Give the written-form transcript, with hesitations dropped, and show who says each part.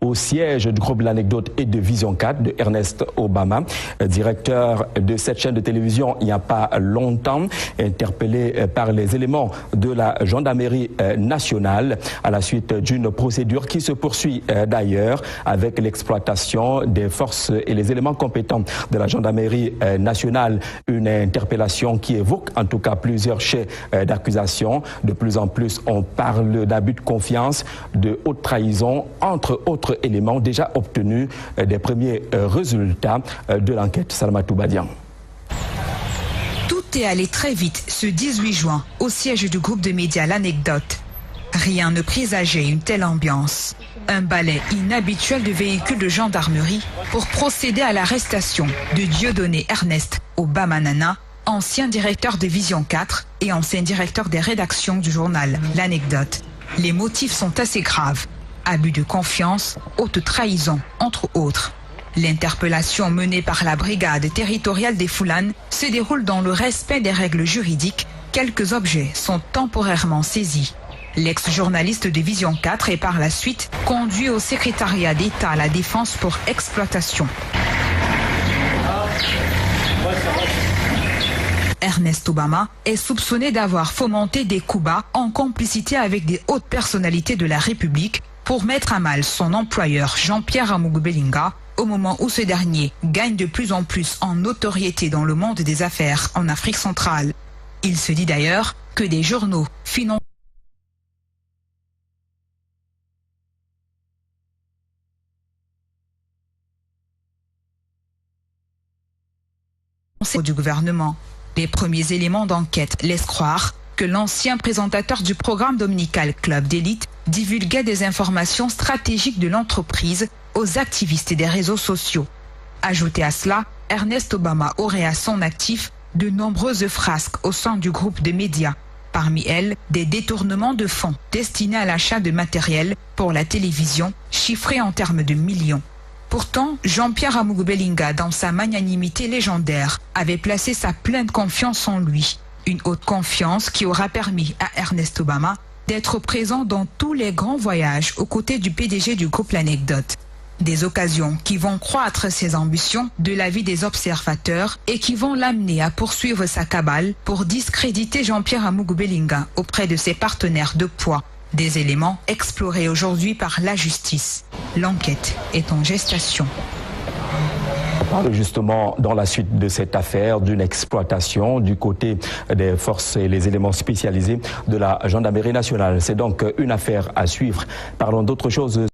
Speaker 1: au siège du groupe L'Anecdote et de Vision 4 de Ernest Obama, directeur de cette chaîne de télévision il n'y a pas longtemps, interpellé par les éléments de la gendarmerie nationale à la suite d'une procédure qui se poursuit d'ailleurs avec l'exploitation des forces et les éléments compétents de la gendarmerie nationale. Une interpellation qui évoque en tout cas plusieurs chefs d'accusation. De plus en plus, on parle d'abus de confiance, de haute trahison, entre autres éléments déjà obtenus des premiers résultats de l'enquête. Salamatou Badian.
Speaker 2: Tout est allé très vite ce 18 juin au siège du groupe de médias L'Anecdote. Rien ne présageait une telle ambiance. Un balai inhabituel de véhicules de gendarmerie pour procéder à l'arrestation de Dieudonné Ernest Obamanana, ancien directeur de Vision 4 et ancien directeur des rédactions du journal L'Anecdote. Les motifs sont assez graves. Abus de confiance, haute trahison, entre autres. L'interpellation menée par la brigade territoriale des Foulanes se déroule dans le respect des règles juridiques. Quelques objets sont temporairement saisis. L'ex-journaliste de Vision 4 est par la suite conduit au secrétariat d'État à la défense pour exploitation. Ernest Obama est soupçonné d'avoir fomenté des coups bas en complicité avec des hautes personnalités de la République pour mettre à mal son employeur Jean-Pierre Amougou-Bellinga au moment où ce dernier gagne de plus en plus en notoriété dans le monde des affaires en Afrique centrale. Il se dit d'ailleurs que des journaux financent du gouvernement. Les premiers éléments d'enquête laissent croire que l'ancien présentateur du programme dominical Club d'élite divulguait des informations stratégiques de l'entreprise aux activistes des réseaux sociaux. Ajouté à cela, Ernest Obama aurait à son actif de nombreuses frasques au sein du groupe de médias. Parmi elles, des détournements de fonds destinés à l'achat de matériel pour la télévision, chiffrés en termes de millions. Pourtant, Jean-Pierre Amougou-Bellinga, dans sa magnanimité légendaire, avait placé sa pleine confiance en lui. Une haute confiance qui aura permis à Ernest Obama d'être présent dans tous les grands voyages aux côtés du PDG du groupe L'Anecdote. Des occasions qui vont croître ses ambitions de l'avis des observateurs et qui vont l'amener à poursuivre sa cabale pour discréditer Jean-Pierre Amougou-Bellinga auprès de ses partenaires de poids. Des éléments explorés aujourd'hui par la justice. L'enquête est en gestation.
Speaker 1: On parle justement dans la suite de cette affaire d'une exploitation du côté des forces et les éléments spécialisés de la gendarmerie nationale. C'est donc une affaire à suivre. Parlons d'autre chose.